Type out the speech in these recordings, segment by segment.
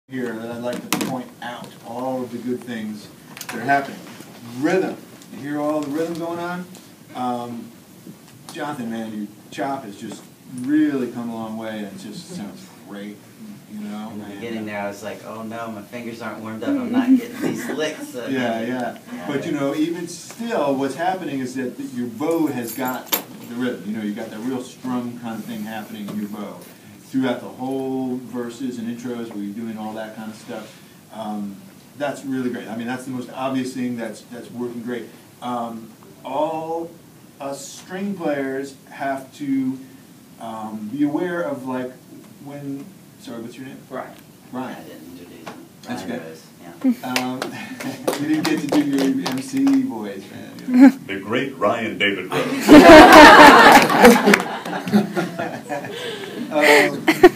Here that I'd like to point out all of the good things that are happening. Rhythm. You hear all the rhythm going on? Jonathan, man, your chop has just really come a long way, and it just sounds great. You know. I'm getting there. I was like, oh no, my fingers aren't warmed up. I'm not getting these licks. Yeah. But you know, even still, what's happening is that your bow has got the rhythm. You know, you got that real strum kind of thing happening in your bow throughout the whole verses and intros where you're doing all that kind of stuff. That's really great. I mean, that's the most obvious thing that's working great. All us string players have to be aware of, like, when, sorry, what's your name? Ryan. Ryan. I didn't introduce him. That's good. Yeah. You didn't get to do your MC voice, man. You know. The great Ryan David Rose.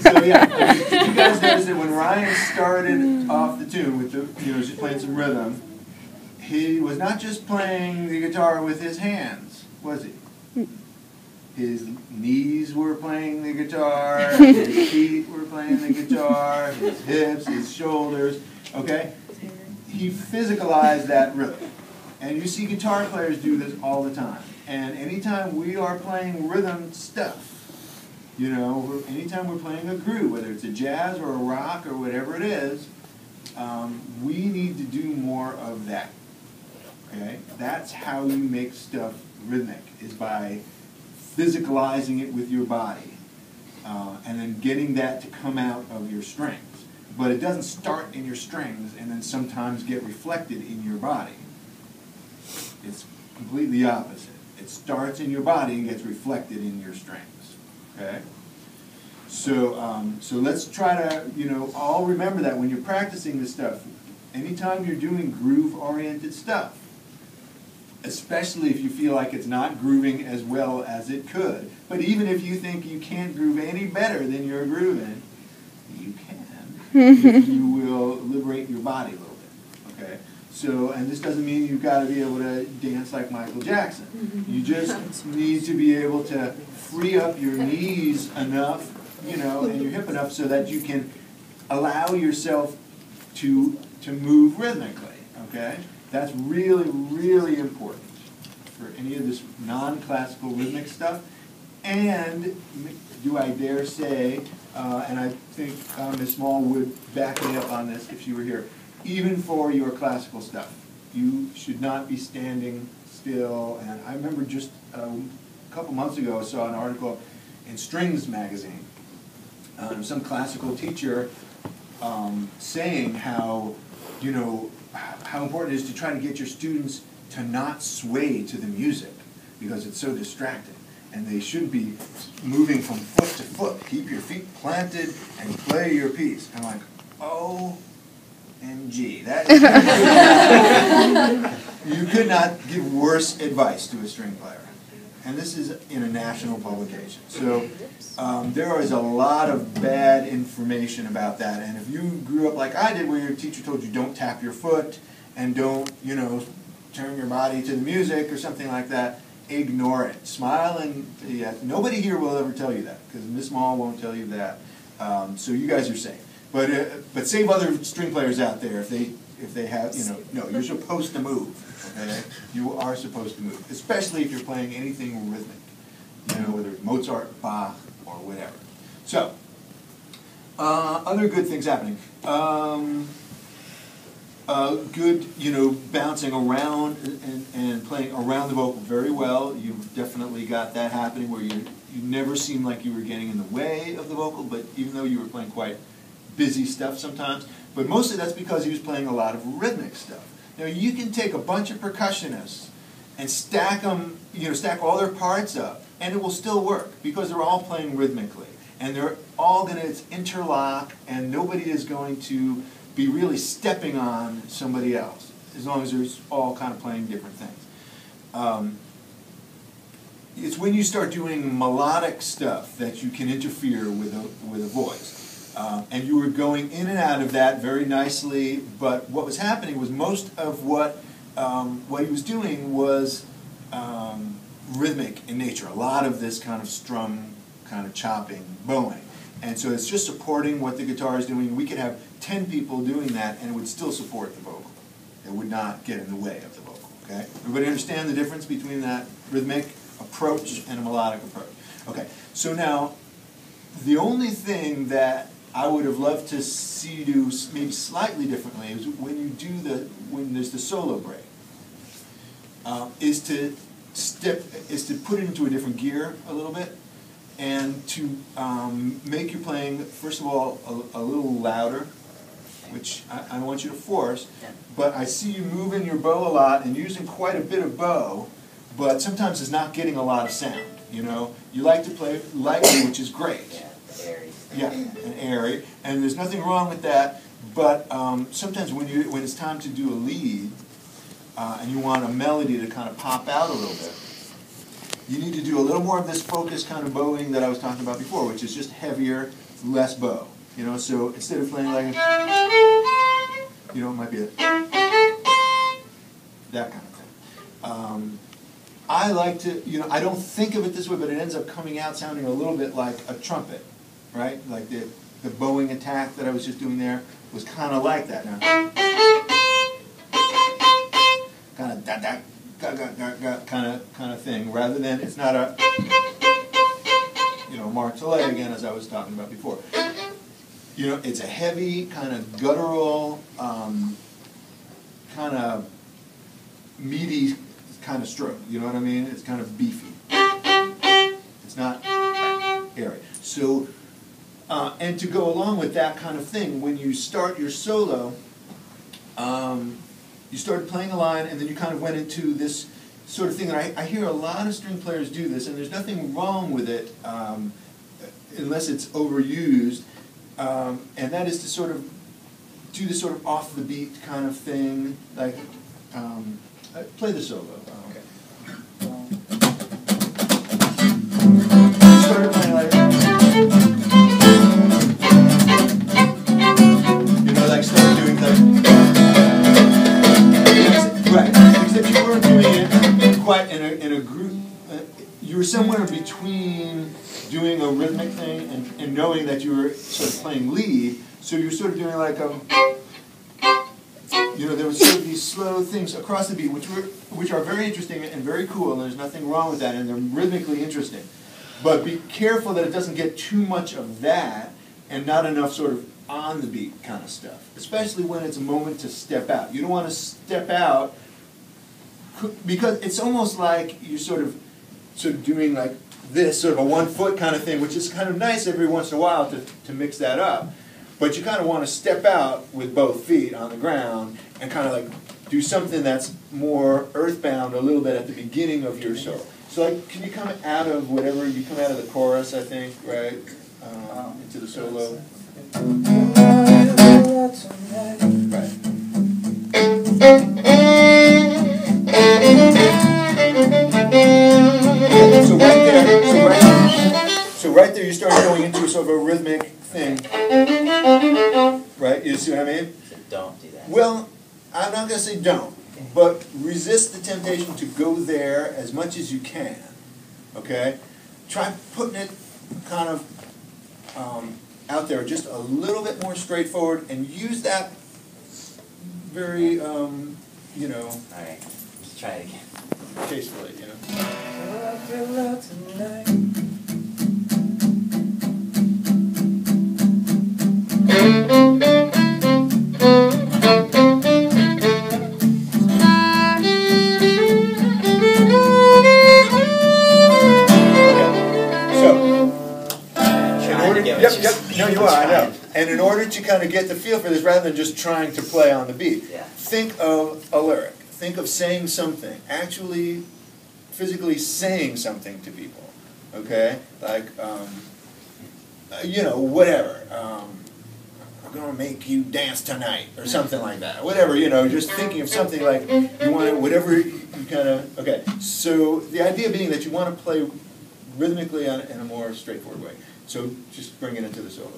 So yeah, did you guys notice that when Ryan started off the tune with the, you know, just playing some rhythm, he was not just playing the guitar with his hands, was he? His knees were playing the guitar, his feet were playing the guitar, his hips, his shoulders, okay? He physicalized that rhythm. And you see guitar players do this all the time. And anytime we are playing rhythm stuff, you know, anytime we're playing a groove, whether it's a jazz or a rock or whatever it is, we need to do more of that. Okay? That's how you make stuff rhythmic, is by physicalizing it with your body and then getting that to come out of your strings. But it doesn't start in your strings and then sometimes get reflected in your body. It's completely opposite. It starts in your body and gets reflected in your strings. Okay? So let's try to, you know, all remember that when you're practicing this stuff, anytime you're doing groove-oriented stuff, especially if you feel like it's not grooving as well as it could, but even if you think you can't groove any better than you're grooving, you can, if you will liberate your body a little bit, okay? So, and this doesn't mean you've got to be able to dance like Michael Jackson. You just need to be able to free up your knees enough, you know, and your hip enough so that you can allow yourself to move rhythmically, okay? That's really, really important for any of this non-classical rhythmic stuff. And do I dare say, and I think Ms. Small would back me up on this if she were here, even for your classical stuff, you should not be standing still. And I remember just a couple months ago I saw an article in Strings magazine, some classical teacher saying how, you know, how important it is to try to get your students to not sway to the music because it's so distracting. And they should be moving from foot to foot. Keep your feet planted and play your piece. I'm like, OMG. That is you could not give worse advice to a string player. And this is in a national publication. So there is a lot of bad information about that. And if you grew up like I did, where your teacher told you don't tap your foot and don't, you know, turn your body to the music or something like that, ignore it. Smile and nobody here will ever tell you that because Miss Small won't tell you that. So you guys are safe. But save other string players out there if they have, you know, no, you're supposed to move. Okay? You are supposed to move, especially if you're playing anything rhythmic, you know, whether it's Mozart, Bach, or whatever. So, other good things happening. Good, you know, bouncing around and playing around the vocal very well. You've definitely got that happening where you never seemed like you were getting in the way of the vocal, but even though you were playing quite busy stuff sometimes, but mostly that's because he was playing a lot of rhythmic stuff. Now you can take a bunch of percussionists and stack them, you know, stack all their parts up, and it will still work because they're all playing rhythmically, and they're all going to interlock, and nobody is going to be really stepping on somebody else, as long as they're all kind of playing different things. It's when you start doing melodic stuff that you can interfere with a voice. And you were going in and out of that very nicely, but what was happening was most of what he was doing was rhythmic in nature. A lot of this kind of strum, kind of chopping, bowing. And so it's just supporting what the guitar is doing. We could have 10 people doing that, and it would still support the vocal. It would not get in the way of the vocal, okay? Everybody understand the difference between that rhythmic approach and a melodic approach? Okay, so now, the only thing that I would have loved to see you do maybe slightly differently is when there's the solo break, is to put it into a different gear a little bit, and to make your playing, first of all, a little louder, which I don't want you to force, but I see you moving your bow a lot and using quite a bit of bow, but sometimes it's not getting a lot of sound, you know? You like to play lightly, which is great. Yeah, airy. Yeah, and airy, and there's nothing wrong with that, but sometimes when it's time to do a lead, and you want a melody to kind of pop out a little bit, you need to do a little more of this focused kind of bowing that I was talking about before, which is just heavier, less bow. You know, so instead of playing like a, you know, it might be a, that kind of thing. I like to, you know, I don't think of it this way, but it ends up coming out sounding a little bit like a trumpet, right? Like the bowing attack that I was just doing there was kind of like that. Now, kind of da da ga ga kind of thing, rather than it's not a, you know, martelet again, as I was talking about before. You know, it's a heavy, kind of guttural, kind of meaty kind of stroke. You know what I mean? It's kind of beefy. It's not airy. So, and to go along with that kind of thing, when you start your solo, you started playing a line, and then you kind of went into this sort of thing. And I hear a lot of string players do this, and there's nothing wrong with it unless it's overused. And that is to sort of do this sort of off the beat kind of thing, like play the solo. Okay. Started playing like, you know, like started doing like, right? Except you weren't doing it quite in a group. You were somewhere between doing a rhythmic thing and knowing that you were sort of playing lead, so you were sort of doing like a, you know, there was sort of these slow things across the beat, which are very interesting and very cool, and there's nothing wrong with that, and they're rhythmically interesting. But be careful that it doesn't get too much of that and not enough sort of on the beat kind of stuff, especially when it's a moment to step out. You don't want to step out because it's almost like you're sort of doing like this, sort of a 1 foot kind of thing, which is kind of nice every once in a while to mix that up. But you kind of want to step out with both feet on the ground and kind of like do something that's more earthbound a little bit at the beginning of your solo. So like, can you come out of whatever, you come out of the chorus, I think, right, into the solo? Right. So right there you start going into sort of a rhythmic thing. Right? You see what I mean? So don't do that. Well, I'm not going to say don't, but resist the temptation to go there as much as you can. Okay? Try putting it kind of out there just a little bit more straightforward, and use that very, you know... All right, let's try it again. Tastefully, you know. No, you are, I know. And in order to kind of get the feel for this, rather than just trying to play on the beat, think of a lyric. Think of saying something, actually, physically saying something to people, okay? Like, you know, whatever. I'm going to make you dance tonight, or something like that. Whatever, you know, just thinking of something like, you want to, whatever you kind of, okay. So the idea being that you want to play rhythmically in a more straightforward way. So just bring it into the solo.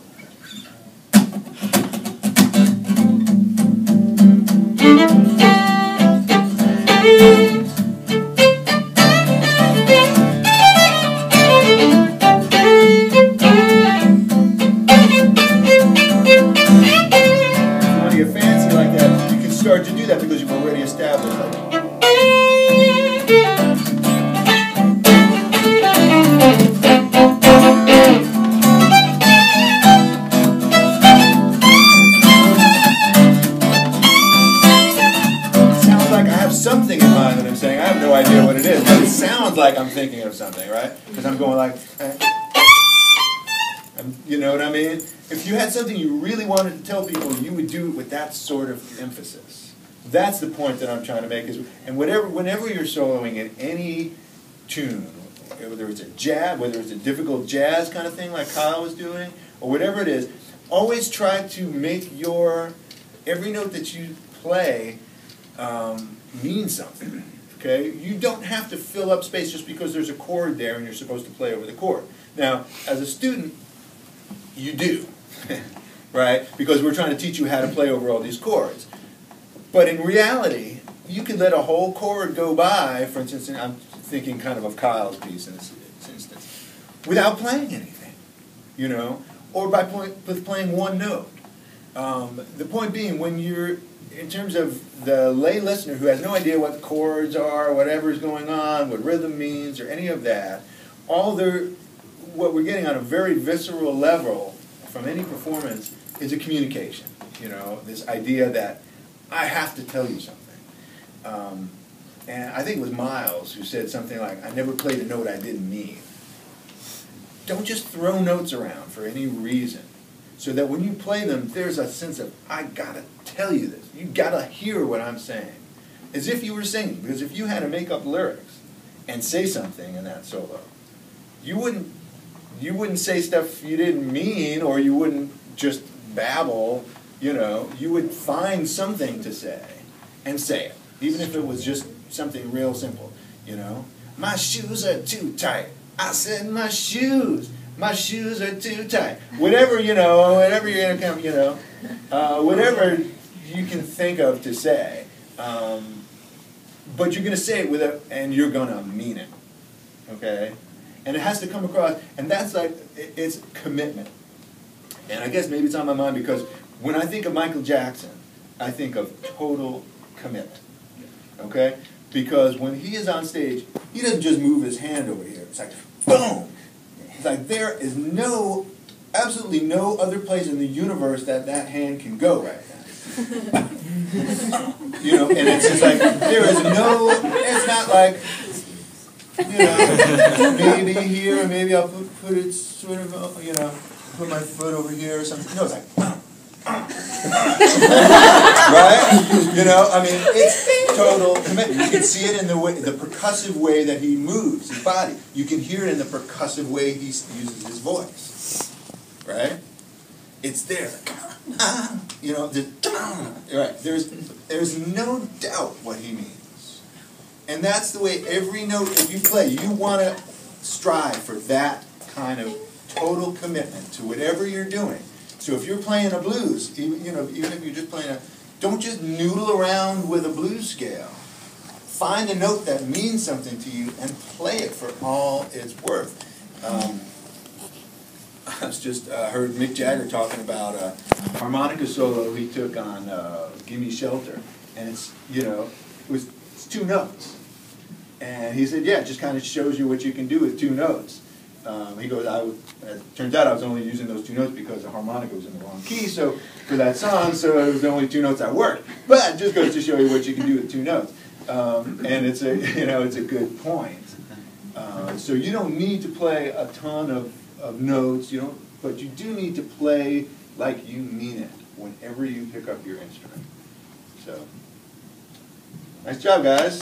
start to do that because you've already established like, something in mind that I'm saying. I have no idea what it is, but it sounds like I'm thinking of something, right? Because I'm going like, you know what I mean? If you had something you really wanted to tell people, you would do it with that sort of emphasis. That's the point that I'm trying to make. And whenever you're soloing in any tune, whether it's a jazz, whether it's a difficult jazz kind of thing like Kyle was doing, or whatever it is, always try to make every note that you play means something, okay? You don't have to fill up space just because there's a chord there and you're supposed to play over the chord. Now, as a student, you do, right? Because we're trying to teach you how to play over all these chords. But in reality, you can let a whole chord go by, for instance, and I'm thinking kind of Kyle's piece in this instance, without playing anything, you know, or with playing one note. The point being, when you're in terms of the lay listener who has no idea what the chords are, whatever's going on, what rhythm means, or any of that, what we're getting on a very visceral level from any performance is a communication. You know, this idea that I have to tell you something. And I think it was Miles who said something like, I never played a note I didn't mean. Don't just throw notes around for any reason. So that when you play them, there's a sense of, I gotta tell you this. You gotta hear what I'm saying. As if you were singing. Because if you had to make up lyrics and say something in that solo, you wouldn't say stuff you didn't mean, or you wouldn't just babble, you know. You would find something to say and say it. Even if it was just something real simple, you know. My shoes are too tight. I said my shoes are too tight. Whatever, you know, whatever you're going to come, you know, whatever you can think of to say. But you're going to say it and you're going to mean it. Okay? And it has to come across, and that's like, it's commitment. And I guess maybe it's on my mind because when I think of Michael Jackson, I think of total commitment. Okay? Because when he is on stage, he doesn't just move his hand over here. It's like, boom! It's like there is absolutely no other place in the universe that hand can go right now. You know, and it's just like, it's not like, you know, maybe here, maybe I'll put it sort of, you know, put my foot over here or something. No, it's like, right? You know, I mean, it's total commitment. You can see it in the percussive way that he moves his body. You can hear it in the percussive way he uses his voice. Right? It's there. You know, right? There's no doubt what he means. And that's the way every note that you play, you want to strive for that kind of total commitment to whatever you're doing. So if you're playing a blues, even if you're just playing don't just noodle around with a blues scale. Find a note that means something to you and play it for all it's worth. I was just heard Mick Jagger talking about a harmonica solo he took on "Gimme Shelter," and it's it's two notes, and he said, yeah, it just kind of shows you what you can do with two notes. He goes, it turns out I was only using those two notes because the harmonica was in the wrong key, so for that song, so it was the only two notes that worked. But it just goes to show you what you can do with two notes, and it's a good point. So you don't need to play a ton of notes, but you do need to play like you mean it whenever you pick up your instrument. So, nice job, guys.